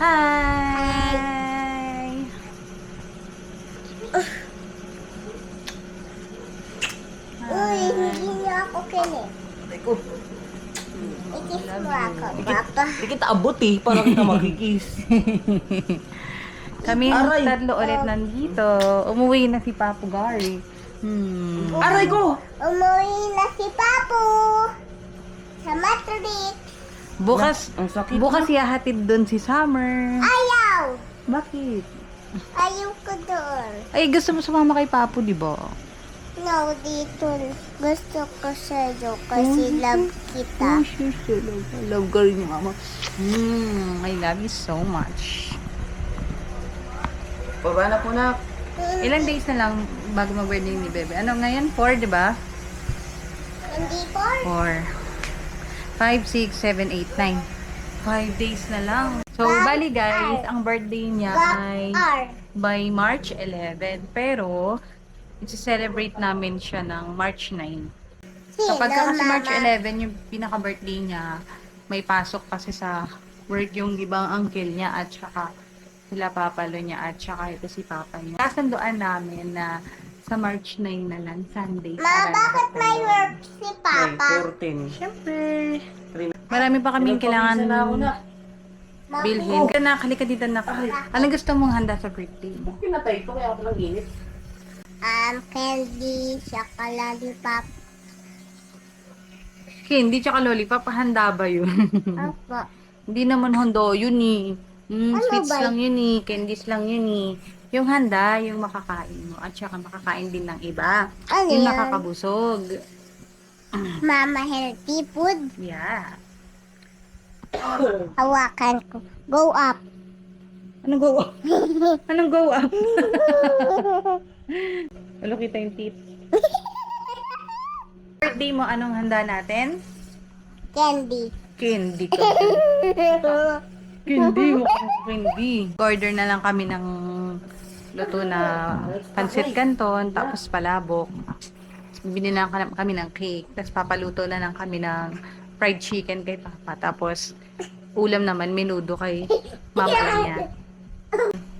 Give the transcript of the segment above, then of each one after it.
Hi! Uy, hindi niyo ako kinig. Teko, Ikis mo ako, Papa. di kita abot eh, para kita makikis. Kami Aray! tatlo ulit nandito. Umuwi na si Papu Gary. Aray ko! Umuwi na si Papu sa Matrix. Bukas, Ang sakit. bukas ihahatid doon si Summer. Ayaw! Bakit? Ayaw ko doon. Ay, gusto mo sumama kay Papu, di ba? No, dito. Gusto ko sa'yo kasi love kita. Love ka rin yung mama. I love you so much. Baba na po na. Ilang days na lang bago mag-birthday ni Bebe? Ano ngayon? 4, di ba? Hindi po. 4, 5, 6, 7, 8, 9. 5 days na lang. So, bali guys, ang birthday niya ay R. by March 11. Pero, isi-celebrate namin siya ng March 9. Kapag kasi March 11, yung pinaka-birthday niya, may pasok kasi sa work yung ibang uncle niya at saka sila papalo niya at saka ito si papa niya. Kasanduan namin na sa March 9 na lang, Sunday. Ma, bakit may work si Papa? 14. Siyempre. Marami pa kaming kailangan na ako na. bilhin. Kaya halika dito na. Anong gusto mong handa sa birthday mo? Pinatay ko kaya ako lang init. Candy, saka lollipop. Candy tsaka lollipop, handa ba yun? Opo. Hindi naman hondo yun eh. Sweets ba? lang yun eh. Candies lang yun eh. Yung handa, yung makakain mo. At saka makakain din ng iba. Ano Yung yan? nakakabusog. Mama healthy food. Yeah. Hawakan ko. Go up. Anong go up? Anong go up? Wala kita yung teeth. Birthday mo, anong handa natin? Candy. Candy ka. Candy, mukhang candy. Order na lang kami ng luto na pancit canton, tapos palabok. Bibili na lang kami ng cake, tapos papaluto na lang kami ng fried chicken kay Papa. Tapos ulam naman, menudo kay Mama niya.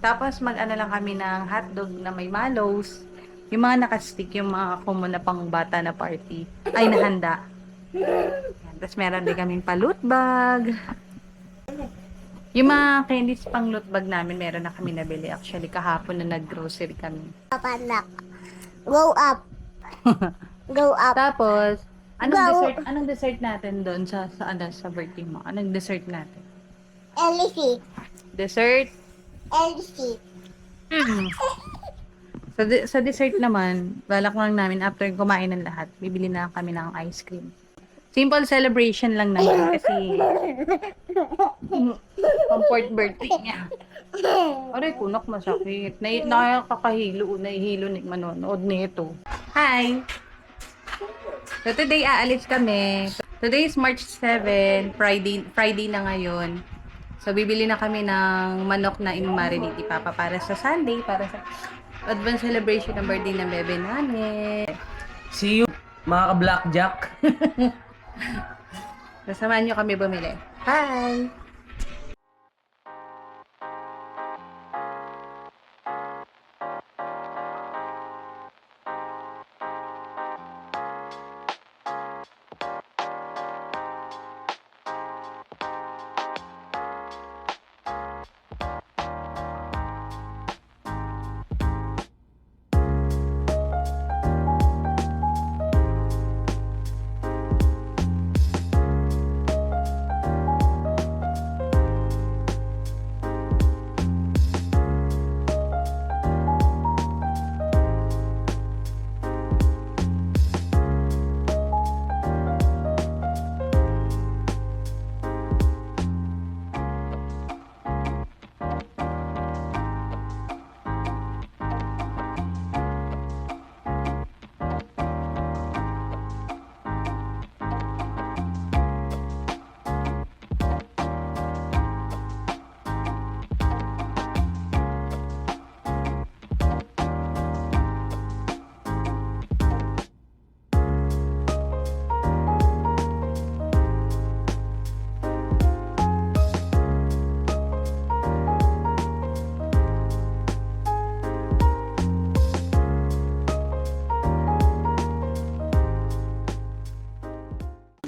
Tapos mag-ano lang kami ng hotdog na may mallows. Yung mga nakastick, yung mga common na pang bata na party, ay nahanda. Yan. Tapos meron din kaming pa-loot bag. Yung mga candies pang loot bag namin, meron na kami nabili. Actually, kahapon na nag-grocery kami. Papanak. Go up. Go up. Tapos, Go. anong dessert natin doon sa birthday mo? Anong dessert natin? LC. Dessert? LC. Sa dessert naman, balak lang namin after kumain ng lahat, bibili na kami ng ice cream. Simple celebration lang naman kasi pang 4th birthday niya. Aray, kunak masakit. Nakakahilo, nahihilo ni manonood nito. Hi! So today aalis kami. Today is March 7, Friday na ngayon. So bibili na kami ng manok na i-marinate ni Papa para sa Sunday, para sa advance celebration ng birthday ng bebe namin. See you, mga ka-blackjack. Sasamahan nyo kami bumili. Bye!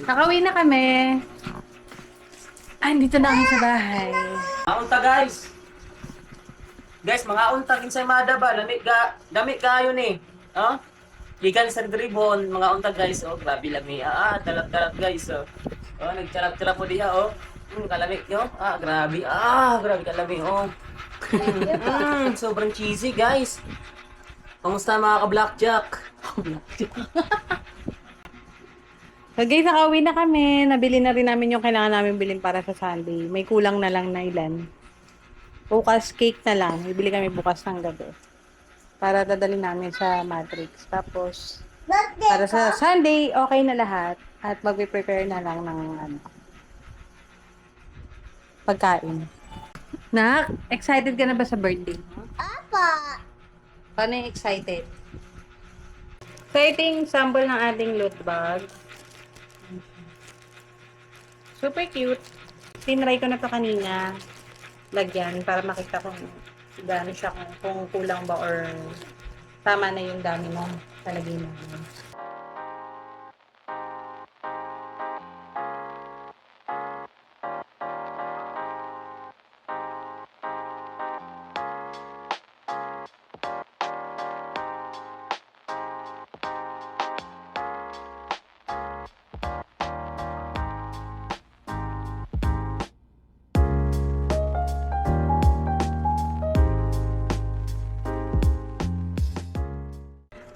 Nakauwi na kami. Dito na kami sa bahay. Mga unta guys. Guys, mga unta kinsay madaba, dami kayo ni. Oh? Gikan sa dribon, mga unta guys, oh, grabe lami. Talap-talap guys, oh. Oh, nagcharap-charap po diha, oh. Kalami, oh. Grabe. Grabe kalami, oh. Sobrang cheesy, guys. Kamusta mga ka-blackjack? So guys, nakauwi na kami. Nabili na rin namin yung kailangan namin bilhin para sa Sunday. May kulang na lang na ilan. Bukas cake na lang. Bibili kami bukas ng gabi. Para dadalhin namin sa Matrix. Tapos, para sa Sunday, okay na lahat. At magpe-prepare na lang ng pagkain. Nak, excited ka na ba sa birthday mo? Apa. Paano yung excited? So, ito yung sample ng ating loot bag. Super cute. Tinry ko na to kanina. Lagyan para makita kung gaano siya, kung kulang ba or tama na yung dami mo talagay mo.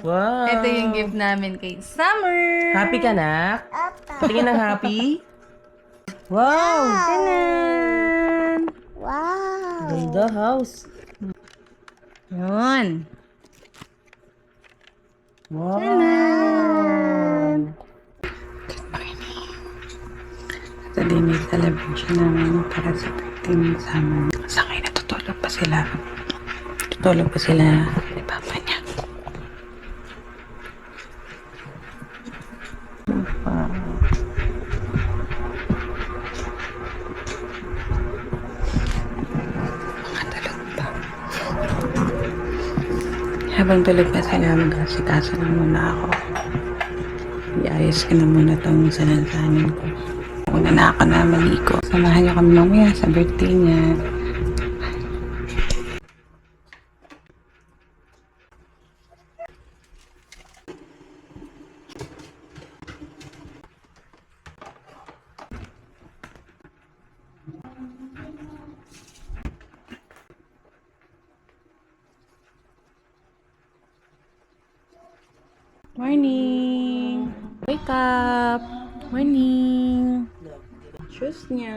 Wow. Ito yung gift namin kay Summer! Happy ka na? Apa. Tingin ng happy? Wow! Tanan! Wow. Ganda house. Yun! Wow! Ito din yung celebration namin para sa birthday ng Summer. Sa akin, natutulog pa sila. Tutulog pa sila ni Papa niya. Mga tulog pa. Habang tulog pa sila, mag-asikaso na muna ako. Iayos ko na muna itong salansanin ko. Una na ako na maligo. Samahan niyo kami mamaya sa birthday niya. Morning! Wake up! Morning! Shoes niya.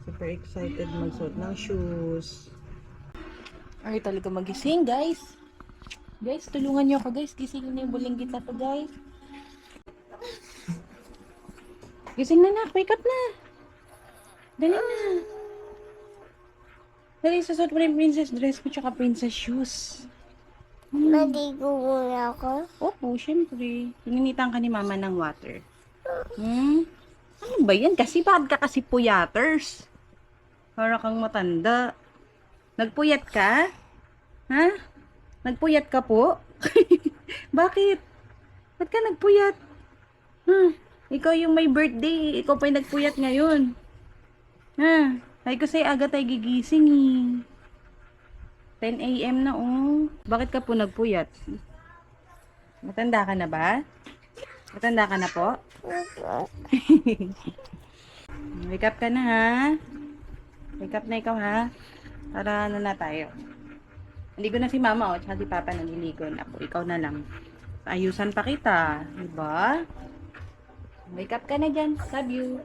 Super excited magsuot ng shoes. Ay, talaga magising, guys. Guys, tulungan niyo ako, guys. Gisingin niyo yung buling kita to, guys. Gising na, nak. Wake up na. Dali na. Dali, susuot mo na yung princess dress ko tsaka princess shoes. Maligo muna ako. Opo, syempre. Pininitan ka ni mama ng water. Ano ba yan? Kasi bakit ka kasi puyaters? Para kang matanda. Nagpuyat ka? Ha? Nagpuyat ka po? Bakit? Ba't ka nagpuyat? Ikaw yung may birthday. Ikaw pa yung nagpuyat ngayon. Ay ko sa'yo aga tayo gigising eh. 10 a.m. na oh. Bakit ka po nagpuyat? Matanda ka na ba? Matanda ka na po? Wake up ka na ha? Wake up na ikaw ha? Para ano na tayo. Naligo na si mama tsaka si papa naliligo na po. Ikaw na lang. Ayusan pa kita. Diba? Wake up ka na dyan. Love you.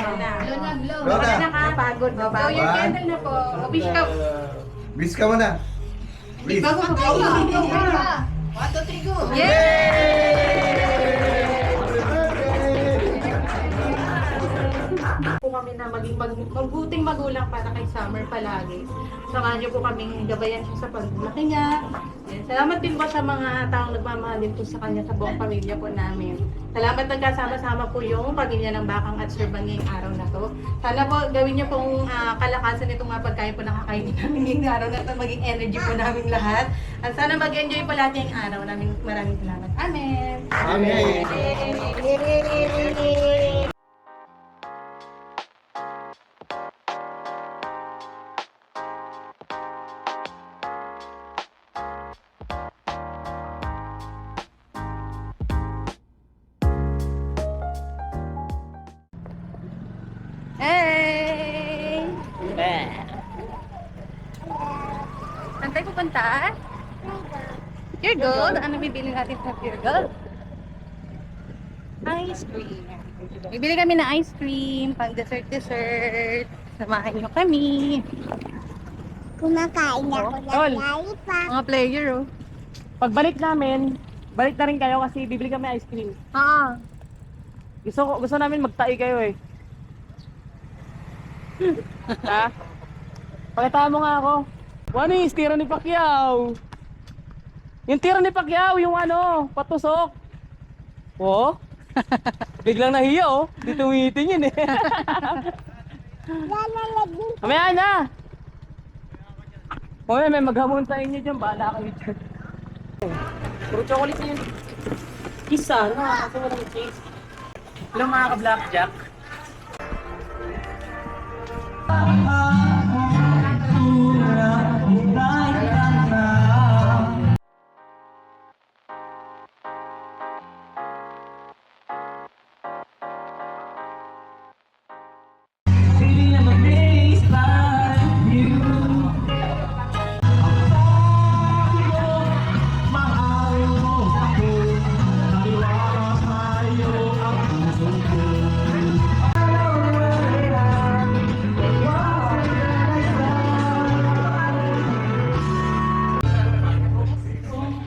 Wala na ka. Pagod. Blow your One. candle na po. Wish ka. Wish ka muna. Wish. Po kami na maging mabuting magulang para kay Summer palagi. Samahan niyo po kaming gabayan siya sa paglaki niya. Yan. Salamat din po sa mga taong nagmamahal din po sa kanya sa buong pamilya po namin. Salamat nagkasama-sama po yung pamilya ng Bakang at Sir Bang ngayong araw na to. Sana po gawin niyo pong kalakasan itong mga pagkain po nakakainin namin ngayong araw na to. Maging energy po namin lahat. At sana mag-enjoy po lahat yung araw namin. Maraming salamat. Amen! Amen. Hey! Saan tayo pupunta? Pure Gold? Ano bibili natin sa Pure Gold? Ice cream. Bibili kami ng ice cream, pang dessert. Samahan nyo kami. Kumakain ako ng Tol. lollipop. Mga player, oh. Pagbalik namin, balik na rin kayo kasi bibili kami ice cream. Ah. Gusto namin magtai kayo eh. Ha? Pakita mo nga ako. Ano yung tira ni Pacquiao? Yung tira ni Pacquiao, yung ano, patusok. Oh? Biglang nahiya oh. Di tumitingin eh. Lalalagin. Mamaya na! Mamaya may maghamon sa inyo dyan. Bahala kayo dyan. Puro chocolate yun. Isa na. Kasi walang cheese. Hello mga ka-blackjack.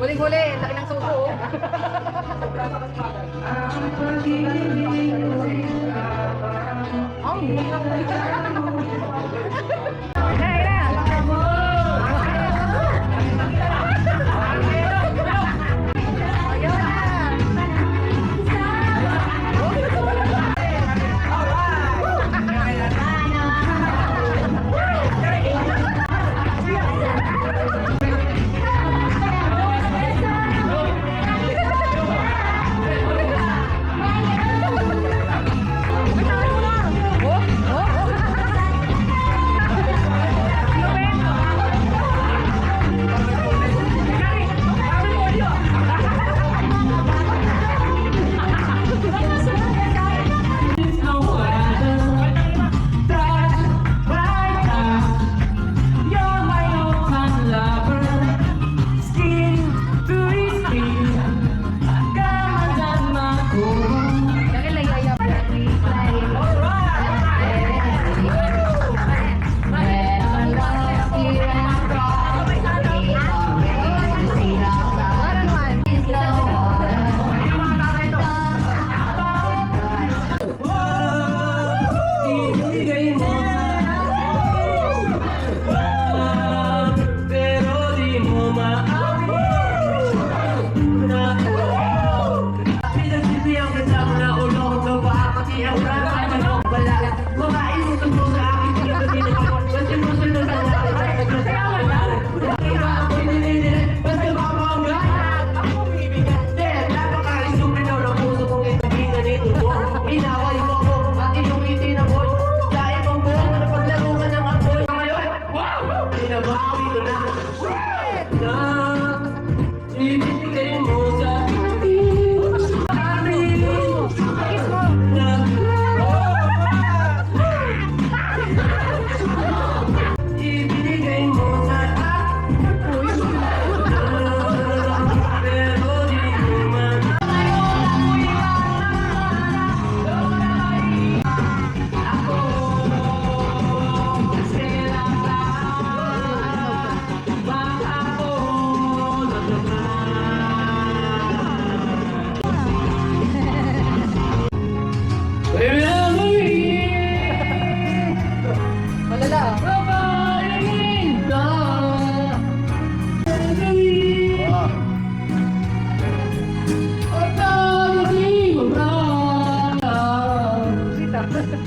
Huling-huli, laki ng suko, oh.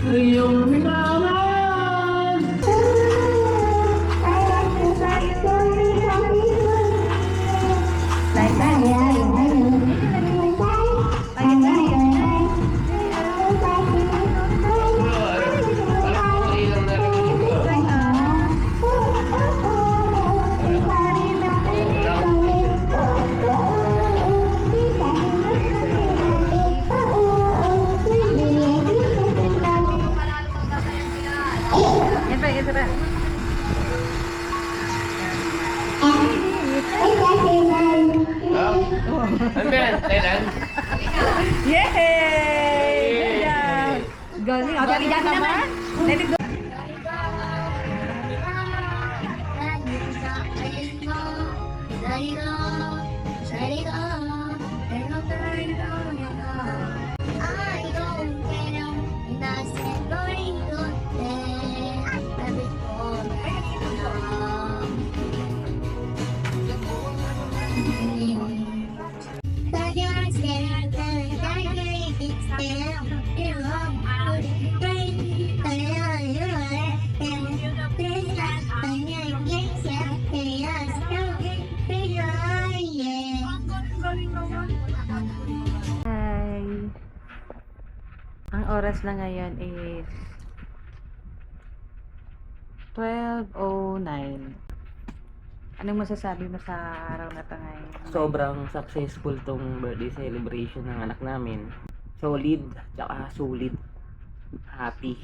iyong minamahal. Yan pa, yan pa. Yay! Good job! Galing. Okay, Jackie naman. Let it go. Hi. Ang oras na ngayon is 12:09. Anong masasabi mo sa araw na to ngayon? Sobrang successful tong birthday celebration ng anak namin. Solid, tsaka sulit. Happy.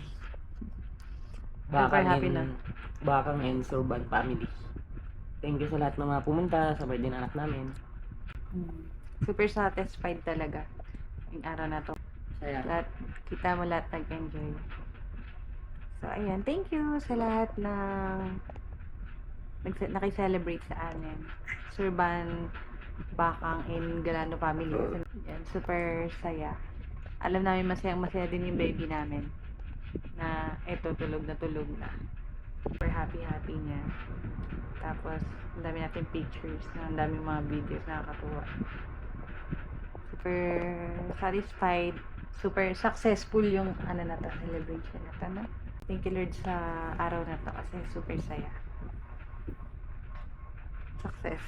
Super happy na. Bakang and Surban family. Thank you sa lahat ng mga pumunta sa birthday ng anak namin. Super satisfied talaga yung araw na to. Saya. Lahat, kita mo lahat nag-enjoy. So, ayan. Thank you sa lahat ng nakiselebrate sa amin. Surban, Bakang, and Galano family. Yan, super saya. Alam namin masaya din yung baby namin. Na eto, tulog na. Super happy niya. Tapos, ang dami natin pictures, ang dami mga videos na nakakatuwa. Super satisfied, super successful yung celebration na to, no? Thank you Lord sa araw na to kasi super saya. Success.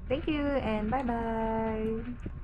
Thank you and bye-bye.